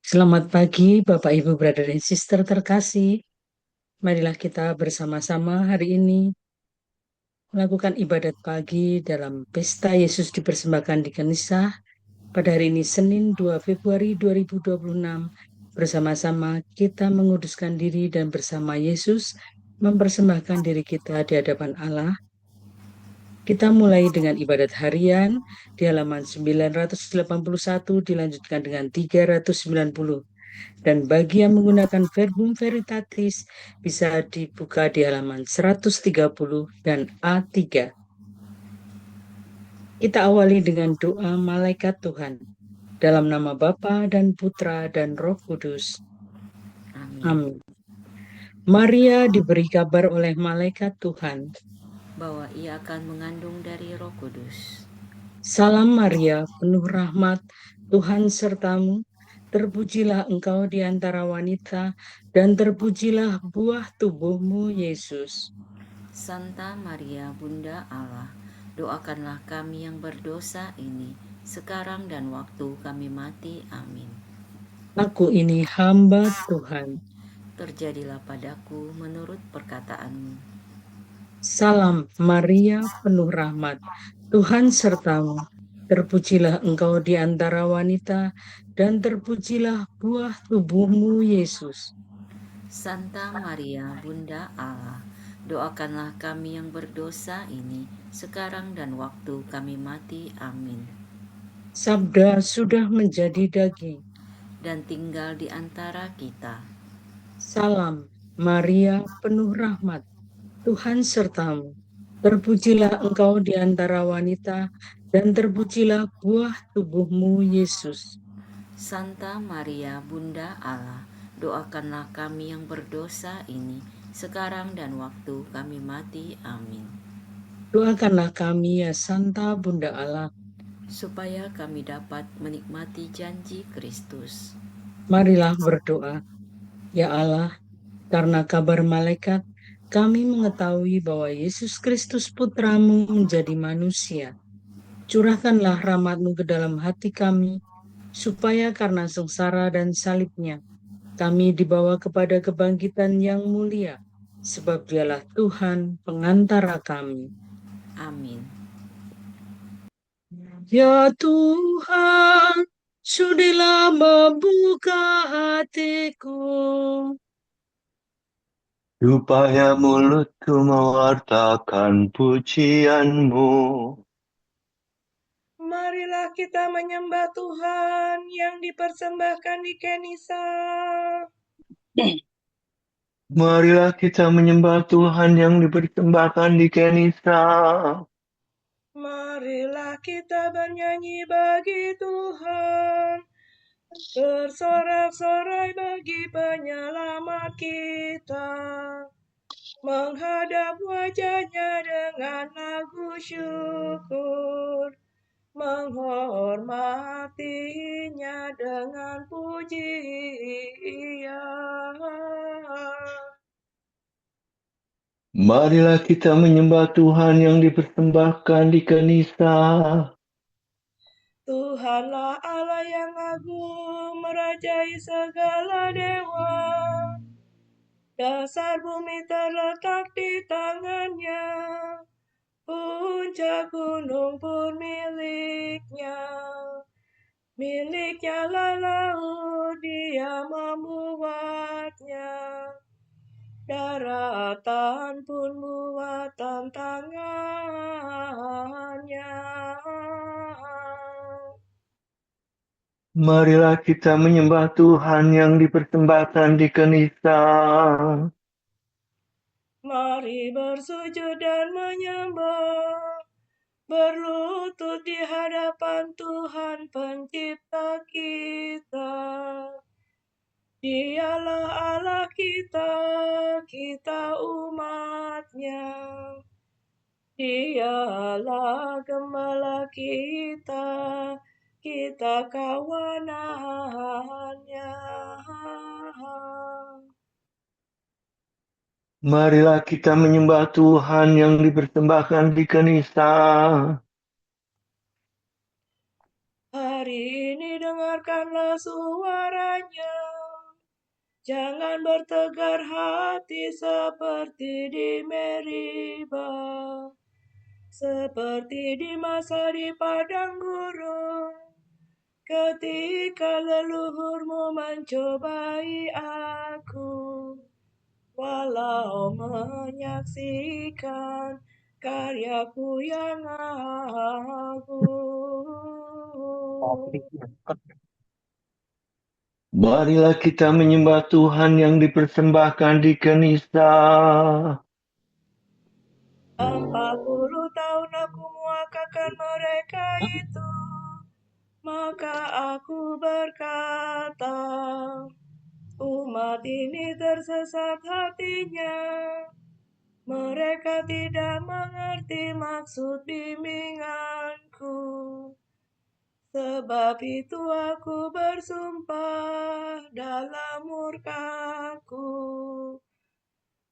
Selamat pagi, Bapak, Ibu, Brother, dan Sister terkasih. Marilah kita bersama-sama hari ini melakukan ibadat pagi dalam pesta Yesus dipersembahkan di Kanisa pada hari ini Senin 2 Februari 2026. Bersama-sama kita menguduskan diri dan bersama Yesus mempersembahkan diri kita di hadapan Allah. Kita mulai dengan ibadat harian di halaman 981 dilanjutkan dengan 390. Dan bagi yang menggunakan verbum veritatis bisa dibuka di halaman 130 dan A3. Kita awali dengan doa malaikat Tuhan. Dalam nama Bapa dan Putra dan Roh Kudus. Amin. Amin. Maria diberi kabar oleh malaikat Tuhan. Bahwa ia akan mengandung dari Roh Kudus. Salam Maria, penuh rahmat, Tuhan sertamu. Terpujilah engkau di antara wanita, dan terpujilah buah tubuhmu, Yesus. Santa Maria, Bunda Allah, doakanlah kami yang berdosa ini, sekarang dan waktu kami mati. Amin. Aku ini hamba Tuhan. Terjadilah padaku menurut perkataanmu. Salam Maria, penuh rahmat, Tuhan sertamu. Terpujilah engkau di antara wanita, dan terpujilah buah tubuhmu, Yesus. Santa Maria, Bunda Allah, doakanlah kami yang berdosa ini, sekarang dan waktu kami mati. Amin. Sabda sudah menjadi daging. Dan tinggal di antara kita. Salam Maria, penuh rahmat, Tuhan sertamu. Terpujilah engkau di antara wanita, dan terpujilah buah tubuhmu, Yesus. Santa Maria, Bunda Allah, doakanlah kami yang berdosa ini, sekarang dan waktu kami mati. Amin. Doakanlah kami ya Santa Bunda Allah, Supaya kami dapat menikmati janji Kristus. marilah berdoa. Ya Allah, karena kabar malaikat, kami mengetahui bahwa Yesus Kristus Putramu menjadi manusia. Curahkanlah rahmat-Mu ke dalam hati kami, supaya karena sengsara dan salibnya, kami dibawa kepada kebangkitan yang mulia, sebab Dialah Tuhan pengantara kami. Amin. Ya Tuhan, sudilah membuka hatiku, supaya mulutku mewartakan pujian-Mu. Marilah kita menyembah Tuhan yang dipersembahkan di Kenisa. Marilah kita menyembah Tuhan yang dipersembahkan di Kenisa. Marilah kita bernyanyi bagi Tuhan, bersorak-sorai bagi penyelamat kita, menghadap wajahnya dengan lagu syukur, menghormatinya dengan pujian. Marilah kita menyembah Tuhan yang dipersembahkan di Kenisa. Tuhanlah Allah yang agung, merajai segala dewa. Dasar bumi terletak di tangannya, puncak gunung pun miliknya. Miliknya lah laut, Dia membuatnya. Daratan pun buatan tangannya. Marilah kita menyembah Tuhan yang dipersembahkan di Kenisa. Mari bersujud dan menyembah, berlutut di hadapan Tuhan Pencipta kita. Dialah Allah kita, kita umat-Nya. Dialah gembala kita, kita kawanan-Nya. Marilah kita menyembah Tuhan yang dipersembahkan di Kenisa. Hari ini dengar dengarkanlah suaranya. Jangan bertegar hati seperti di Meriba, seperti di masa di padang gurun, ketika leluhurmu mencobai aku, walau menyaksikan karyaku yang agung. Marilah kita menyembah Tuhan yang dipersembahkan di Kenisa. 40 tahun aku muakakan mereka itu, maka aku berkata, umat ini tersesat hatinya. Mereka tidak mengerti maksud bimbinganku. Sebab itu aku bersumpah dalam murkaku,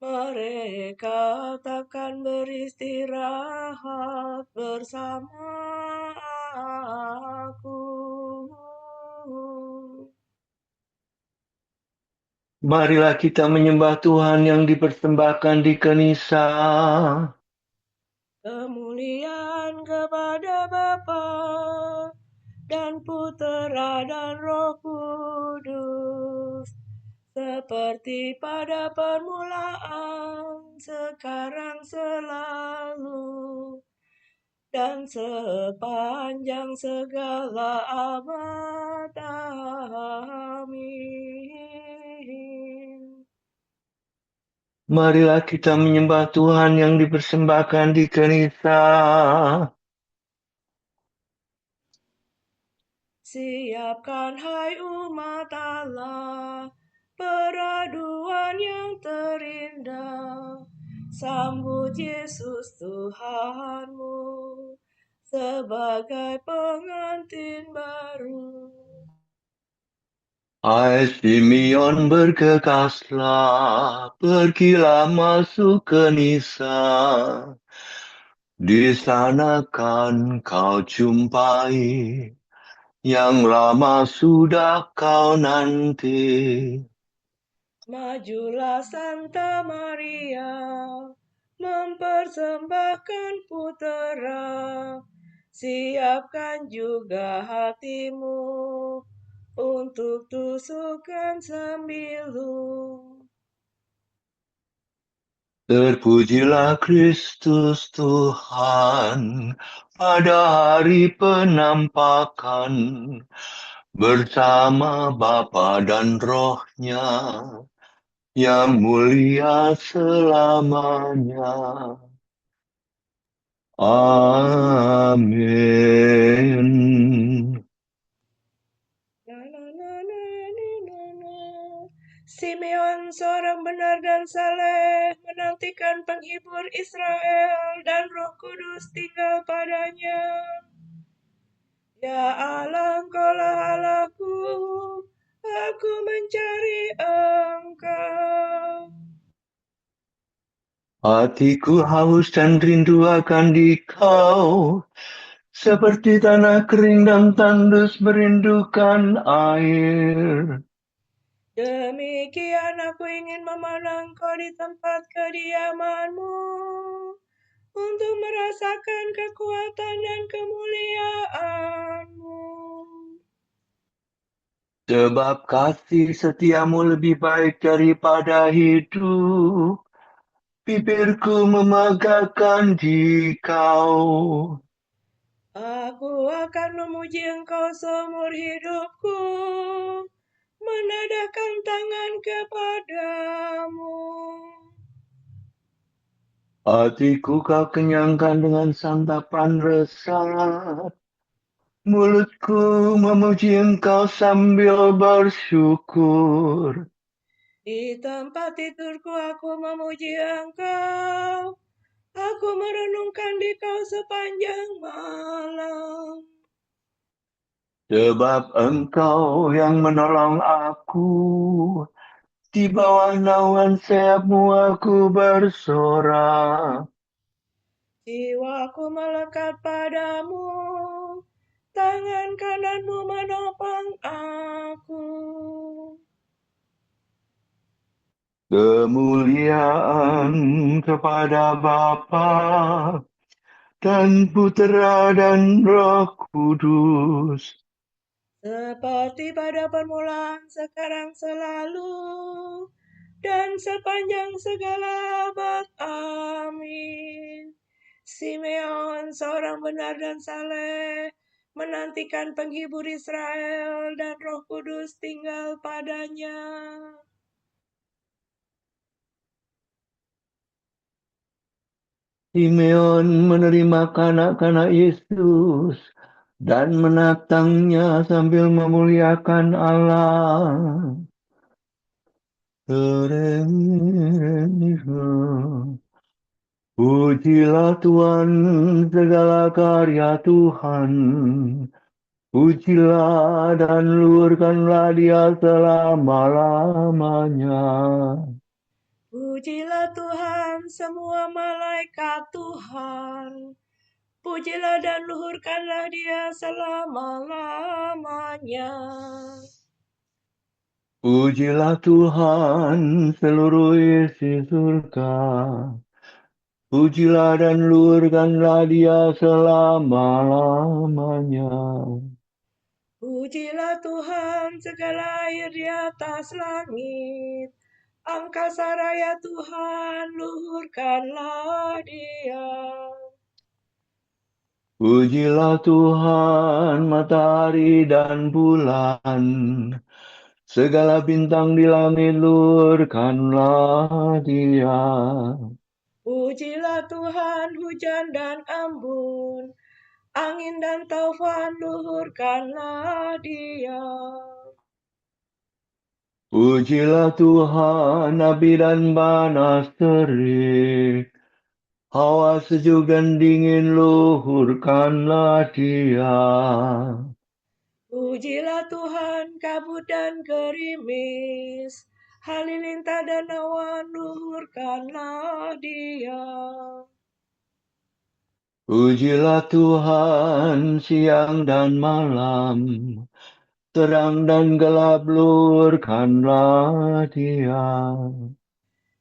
mereka takkan beristirahat bersama aku. Marilah kita menyembah Tuhan yang dipersembahkan di Kenisa. Kemuliaan kepada Bapa dan Putera dan Roh Kudus, seperti pada permulaan, sekarang, selalu, dan sepanjang segala abad. Amin. Marilah kita menyembah Tuhan yang dipersembahkan di Kenisa. Siapkan hai umat Allah, peraduan yang terindah. Sambut Yesus Tuhanmu sebagai pengantin baru. Hai Simeon berkekaslah, pergilah masuk Kenisa. Di sana kan kau jumpai yang lama sudah kau nanti. Majulah Santa Maria, mempersembahkan putera. Siapkan juga hatimu untuk tusukan sembilu. Terpujilah Kristus Tuhan pada hari penampakan bersama Bapa dan Roh-Nya yang mulia selamanya. Amin. Simeon, seorang benar dan saleh, menantikan penghibur Israel, dan Roh Kudus tinggal padanya. Ya Allah, Engkaulah Allahku, aku mencari Engkau. Hatiku haus dan rindu akan Dikau, seperti tanah kering dan tandus merindukan air. Demikian aku ingin memandang Kau di tempat kediaman-Mu, untuk merasakan kekuatan dan kemuliaan-Mu. Sebab kasih setiamu lebih baik daripada hidup, bibirku memegahkan Dikau. Aku akan memuji Engkau seumur hidupku, menadahkan tangan kepadamu. Hatiku kau kenyangkan dengan santapan resat, mulutku memuji Engkau sambil bersyukur. Di tempat tidurku aku memuji Engkau, aku merenungkan Dikau sepanjang malam. Sebab Engkau yang menolong aku, di bawah naungan sayap-Mu aku bersorak. Jiwaku melekat padamu, tangan kananmu menopang aku. Kemuliaan kepada Bapa dan Putera dan Roh Kudus. Seperti pada permulaan, sekarang, selalu, dan sepanjang segala abad. Amin. Simeon, seorang benar dan saleh, menantikan penghibur Israel, dan Roh Kudus tinggal padanya. Simeon menerima kanak-kanak Yesus dan menatangnya sambil memuliakan Allah. Pujilah Tuhan segala karya Tuhan. Pujilah dan luhurkanlah Dia selama-lamanya. Pujilah Tuhan semua malaikat Tuhan. Pujilah dan luhurkanlah Dia selama-lamanya. Pujilah Tuhan seluruh isi surga. Pujilah dan luhurkanlah Dia selama-lamanya. Pujilah Tuhan segala air di atas langit. Angkasa raya Tuhan, luhurkanlah Dia. Pujilah Tuhan matahari dan bulan. Segala bintang di langit luhurkanlah Dia. Pujilah Tuhan hujan dan embun. Angin dan taufan, luhurkanlah Dia. Pujilah Tuhan api dan panas terik. Hawa sejuk dan dingin luhurkanlah Dia. Pujilah Tuhan kabut dan gerimis. Halilintar dan awan, luhurkanlah Dia. Pujilah Tuhan siang dan malam. Terang dan gelap luhurkanlah Dia.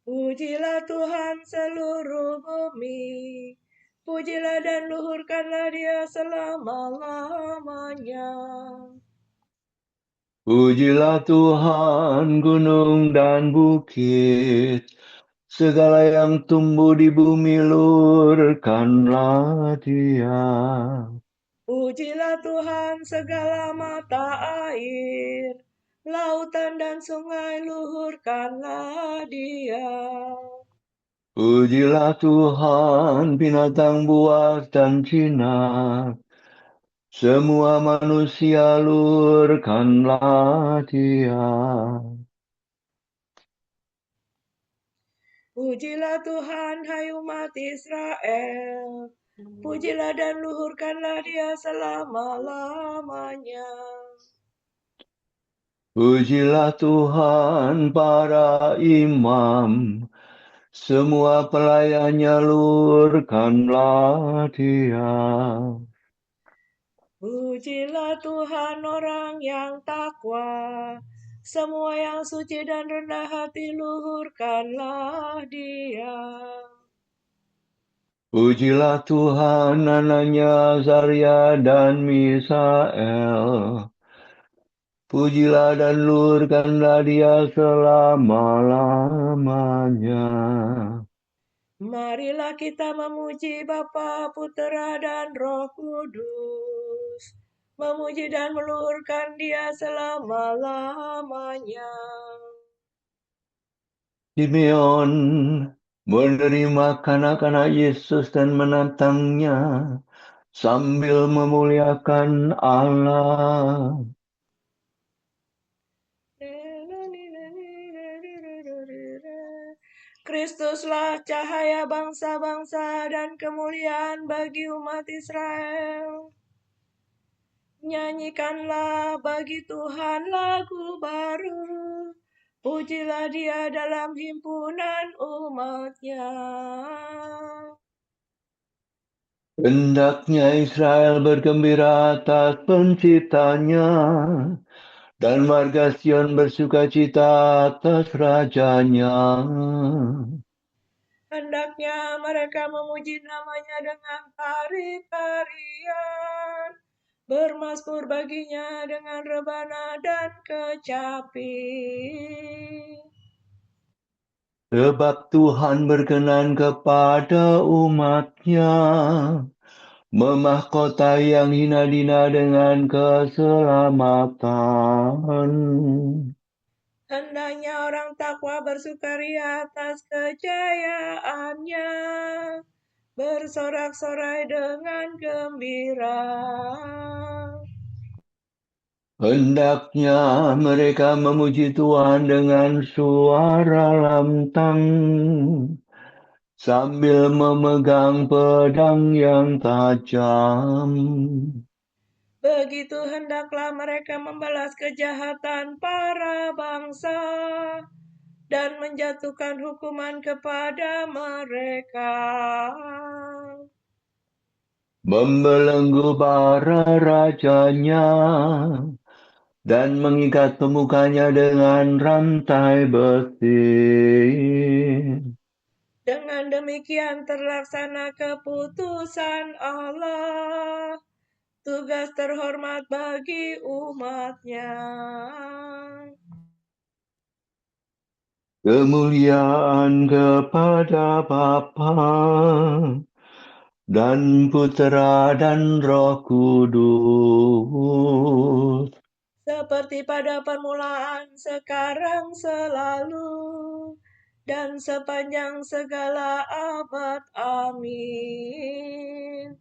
Pujilah Tuhan seluruh bumi. Pujilah dan luhurkanlah Dia selama-lamanya. Pujilah Tuhan gunung dan bukit. Segala yang tumbuh di bumi luhurkanlah Dia. Pujilah Tuhan segala mata air. Lautan dan sungai, luhurkanlah Dia. Pujilah Tuhan binatang buas dan jinak. Semua manusia luhurkanlah Dia. Pujilah Tuhan, hai umat Israel. Pujilah dan luhurkanlah Dia selama-lamanya. Pujilah Tuhan para imam. Semua pelayannya luhurkanlah Dia. Pujilah Tuhan orang yang takwa. Semua yang suci dan rendah hati, luhurkanlah Dia. Pujilah Tuhan anaknya Azaria dan Misael. Pujilah dan luhurkanlah Dia selama-lamanya. Marilah kita memuji Bapa, Putera, dan Roh Kudus. Memuji dan meluhurkan Dia selama-lamanya. Simeon menerima kanak-kanak Yesus dan menatangnya sambil memuliakan Allah. Kristuslah cahaya bangsa-bangsa dan kemuliaan bagi umat Israel. Nyanyikanlah bagi Tuhan lagu baru. Pujilah Dia dalam himpunan umat-Nya. Hendaknya Israel bergembira atas penciptanya, dan warga Sion bersukacita atas rajanya. Hendaknya mereka memuji namanya dengan tari-tarian, bermasmur baginya dengan rebana dan kecapi. Sebab Tuhan berkenan kepada umatnya, memahkotai yang hina dina dengan keselamatan. Hendaknya orang takwa bersukaria atas kejayaannya, bersorak-sorai dengan gembira. Hendaknya mereka memuji Tuhan dengan suara lantang, sambil memegang pedang yang tajam. Begitu hendaklah mereka membalas kejahatan para bangsa dan menjatuhkan hukuman kepada mereka. Membelenggu bara rajanya dan mengikat pemukanya dengan rantai besi. Dengan demikian terlaksana keputusan Allah, tugas terhormat bagi umatnya. Kemuliaan kepada Bapa dan Putera dan Roh Kudus. Seperti pada permulaan, sekarang, selalu, dan sepanjang segala abad. Amin.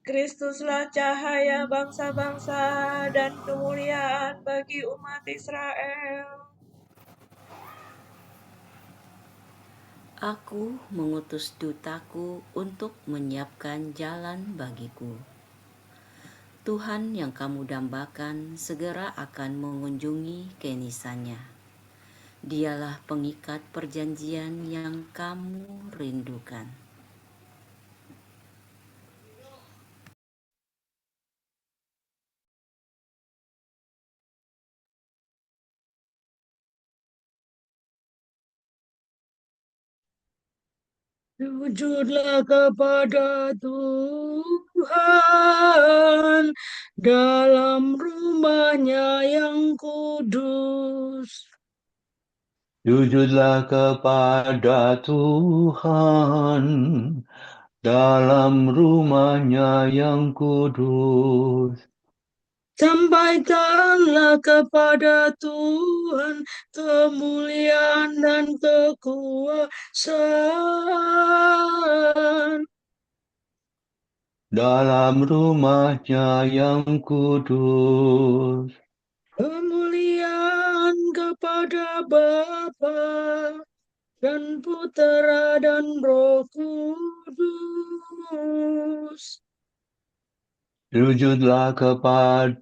Kristuslah cahaya bangsa-bangsa dan kemuliaan bagi umat Israel. Aku mengutus dutaku untuk menyiapkan jalan bagiku. Tuhan yang kamu dambakan segera akan mengunjungi kenisannya. Dialah pengikat perjanjian yang kamu rindukan. Sujudlah kepada Tuhan dalam rumahnya yang kudus. Sujudlah kepada Tuhan dalam rumahnya yang kudus. Sampaikanlah kepada Tuhan kemuliaan dan kekuasaan. Dalam rumahnya yang kudus. Kemuliaan kepada Bapa dan Putera dan Roh Kudus. Sujudlah kepada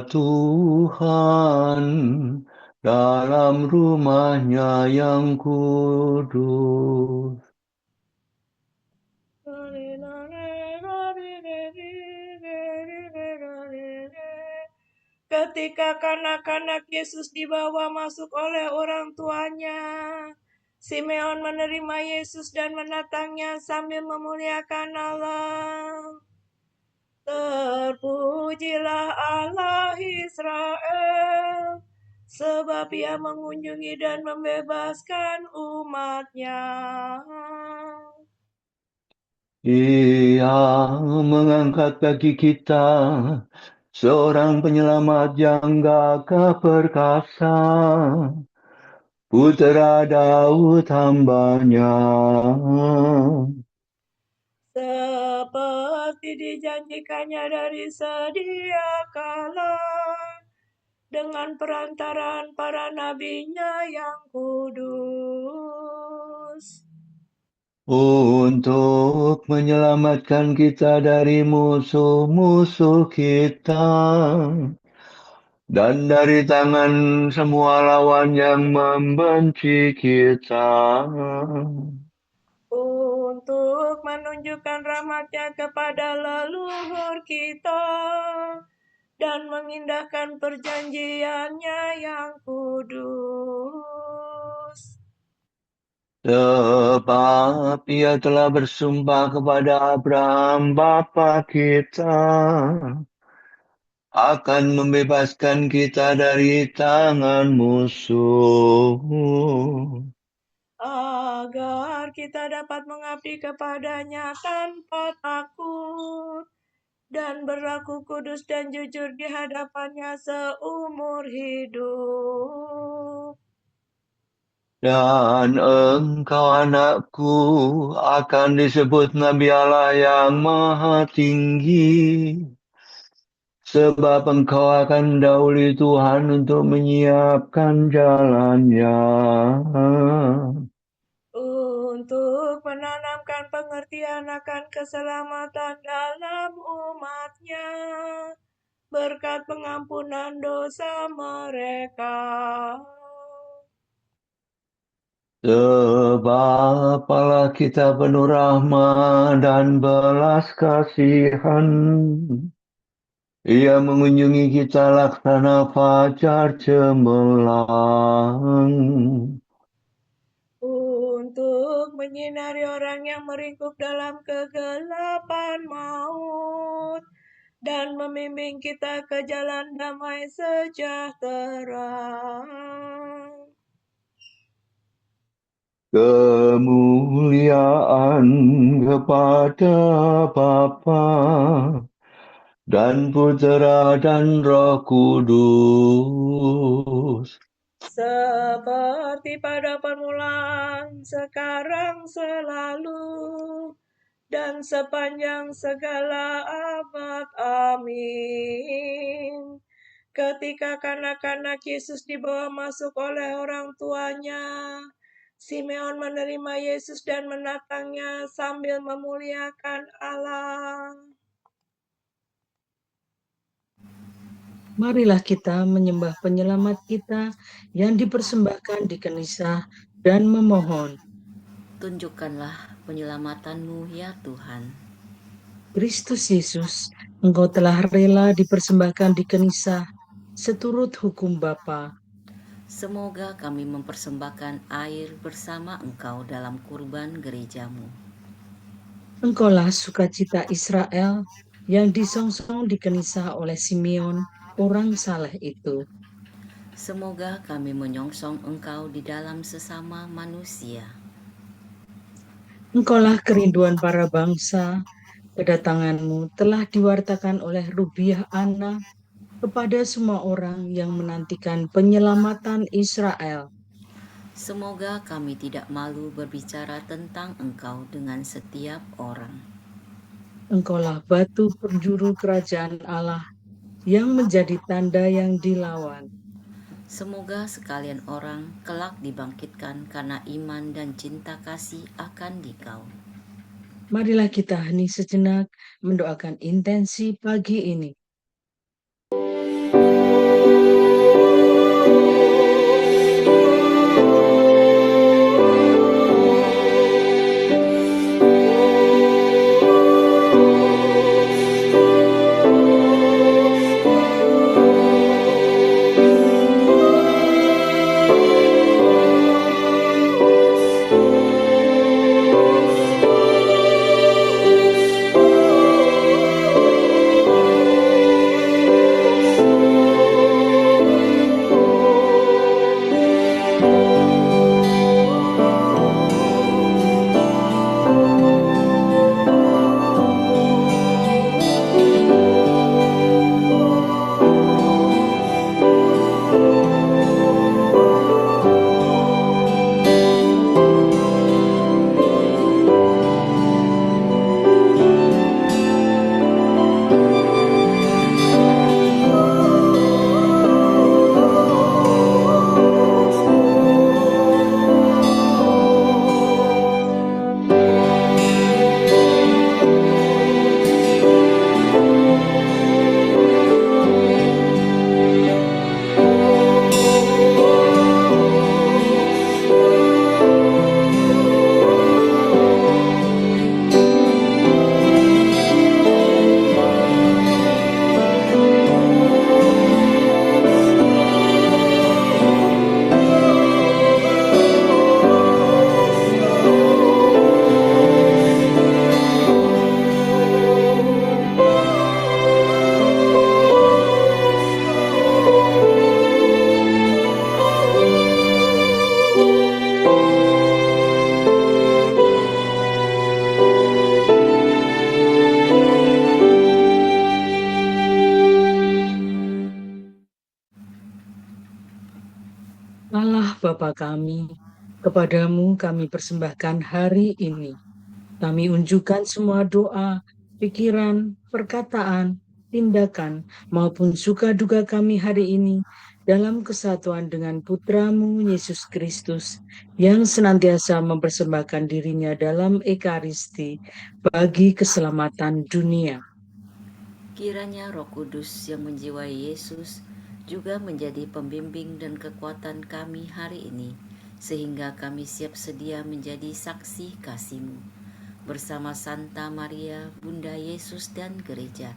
Tuhan dalam rumahnya yang kudus. Ketika kanak-kanak Yesus dibawa masuk oleh orang tuanya, Simeon menerima Yesus dan menatangnya sambil memuliakan Allah. Terpujilah Allah Israel, sebab Ia mengunjungi dan membebaskan umatnya. Ia mengangkat bagi kita seorang penyelamat yang gagah perkasa, Putera Daud hambanya. Seperti dijanjikannya dari sedia kala, dengan perantaraan para nabinya yang kudus. Untuk menyelamatkan kita dari musuh-musuh kita dan dari tangan semua lawan yang membenci kita. Untuk menunjukkan menunjukkan rahmat-Nya kepada leluhur kita dan mengindahkan perjanjian-Nya yang kudus. Sebab Ia telah bersumpah kepada Abraham bapa kita akan membebaskan kita dari tangan musuh, agar kita dapat mengabdi kepada-Nya tanpa takut dan berlaku kudus dan jujur di hadapan-Nya seumur hidup. dan engkau anakku akan disebut Nabi Allah yang Maha Tinggi, sebab engkau akan mendahului Tuhan untuk menyiapkan jalannya, Untuk menanamkan pengertian akan keselamatan dalam umat-Nya, berkat pengampunan dosa mereka. Sebab Allah kita penuh rahmat dan belas kasihan. Ia mengunjungi kita laksana fajar cemerlang, Untuk menyinari orang yang meringkuk dalam kegelapan maut dan membimbing kita ke jalan damai sejahtera. kemuliaan kepada Bapa dan Putera dan Roh Kudus, Seperti pada permulaan, sekarang, selalu, dan sepanjang segala abad. Amin. Ketika kanak-kanak Yesus dibawa masuk oleh orang tuanya, Simeon menerima Yesus dan menatangnya sambil memuliakan Allah. Marilah kita menyembah penyelamat kita yang dipersembahkan di Kenisah dan memohon, Tunjukkanlah penyelamatan-Mu ya Tuhan. Kristus Yesus, Engkau telah rela dipersembahkan di Kenisah seturut hukum Bapa. Semoga kami mempersembahkan air bersama Engkau dalam kurban gereja-Mu. Engkaulah sukacita Israel yang disongsong di Kenisah oleh Simeon, orang saleh itu. Semoga kami menyongsong Engkau di dalam sesama manusia. Engkaulah kerinduan para bangsa, kedatanganmu telah diwartakan oleh Rubiah Ana kepada semua orang yang menantikan penyelamatan Israel. Semoga kami tidak malu berbicara tentang Engkau dengan setiap orang. Engkaulah batu penjuru kerajaan Allah yang menjadi tanda yang dilawan. Semoga sekalian orang kelak dibangkitkan karena iman dan cinta kasih akan Dikau. Marilah kita hening sejenak mendoakan intensi pagi ini. Bapa kami, kepadamu kami persembahkan hari ini. Kami unjukkan semua doa, pikiran, perkataan, tindakan, maupun suka duka kami hari ini dalam kesatuan dengan Putramu Yesus Kristus yang senantiasa mempersembahkan dirinya dalam Ekaristi bagi keselamatan dunia. Kiranya Roh Kudus yang menjiwai Yesus juga menjadi pembimbing dan kekuatan kami hari ini, sehingga kami siap sedia menjadi saksi kasih-Mu. Bersama Santa Maria, Bunda Yesus dan Gereja,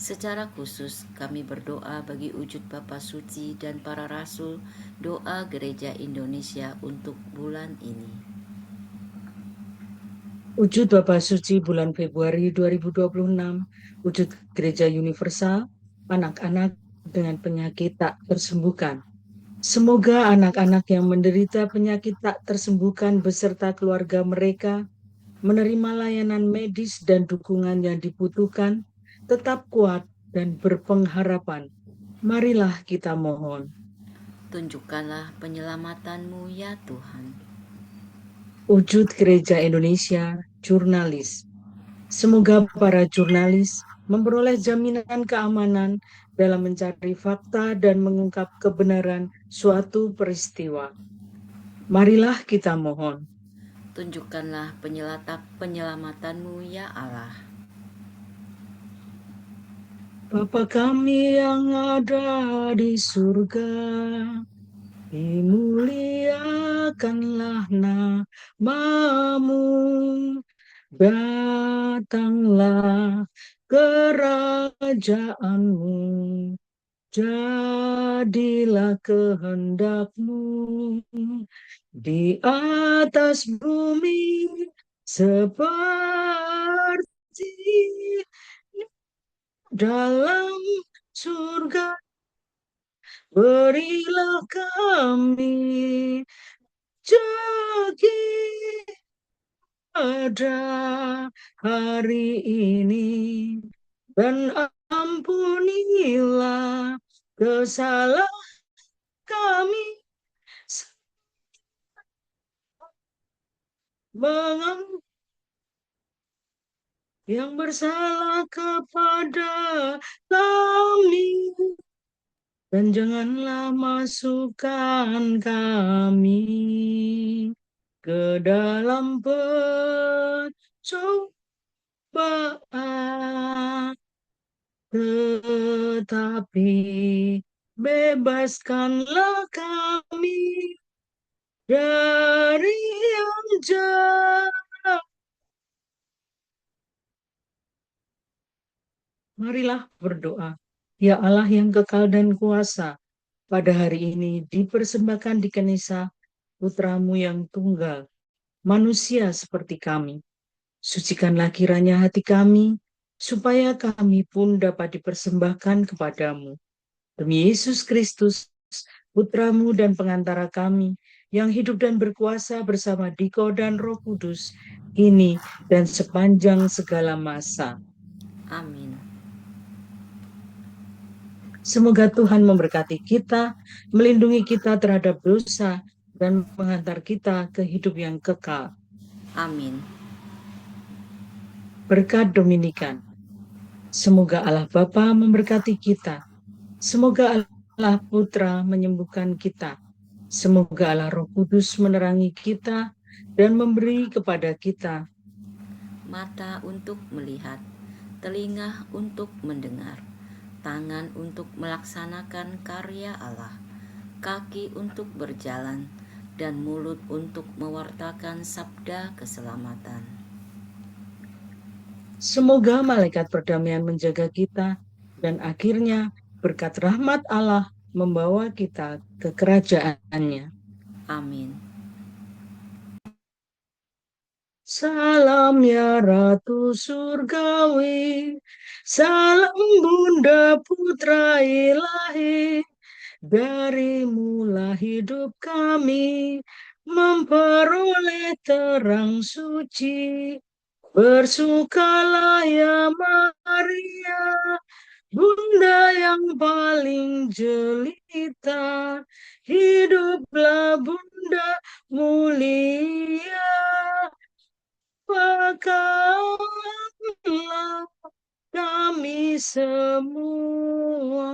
secara khusus kami berdoa bagi wujud Bapa Suci dan para Rasul, doa Gereja Indonesia untuk bulan ini. Wujud Bapa Suci bulan Februari 2026, wujud Gereja Universal, anak-anak dengan penyakit tak tersembuhkan. Semoga anak-anak yang menderita penyakit tak tersembuhkan beserta keluarga mereka menerima layanan medis dan dukungan yang dibutuhkan, tetap kuat dan berpengharapan. Marilah kita mohon. Tunjukkanlah penyelamatan-Mu ya Tuhan. Wujud Gereja Indonesia, jurnalis. Semoga para jurnalis memperoleh jaminan keamanan dalam mencari fakta dan mengungkap kebenaran suatu peristiwa. Marilah kita mohon. Tunjukkanlah penyelamatan-Mu ya Allah. Bapa kami yang ada di surga, dimuliakanlah namamu, datanglah kerajaanmu, jadilah kehendak-Mu di atas bumi seperti dalam surga. Berilah kami rezeki pada hari ini, dan ampunilah kesalahan kami, yang bersalah kepada kami, dan janganlah masukkan kami ke dalam pencobaan, tetapi bebaskanlah kami dari yang jahat. Marilah berdoa. Ya Allah yang kekal dan kuasa, pada hari ini dipersembahkan di Kanisa Putramu yang tunggal, manusia seperti kami. Sucikanlah kiranya hati kami, supaya kami pun dapat dipersembahkan kepadamu. Demi Yesus Kristus, Putramu dan pengantara kami, yang hidup dan berkuasa bersama Diko dan Roh Kudus, kini dan sepanjang segala masa. Amin. Semoga Tuhan memberkati kita, melindungi kita terhadap dosa, dan menghantar kita ke hidup yang kekal. Amin. Berkat Dominikan. Semoga Allah Bapa memberkati kita. Semoga Allah Putra menyembuhkan kita. Semoga Allah Roh Kudus menerangi kita dan memberi kepada kita Mata untuk melihat, telinga untuk mendengar, tangan untuk melaksanakan karya Allah, kaki untuk berjalan, dan mulut untuk mewartakan sabda keselamatan. Semoga malaikat perdamaian menjaga kita, dan akhirnya berkat rahmat Allah membawa kita ke kerajaan-Nya. Amin. Salam ya Ratu Surgawi, salam Bunda Putra Ilahi, darimulah hidup kami, memperoleh terang suci. Bersukalah ya Maria, Bunda yang paling jelita, hiduplah Bunda mulia peganlah kami semua.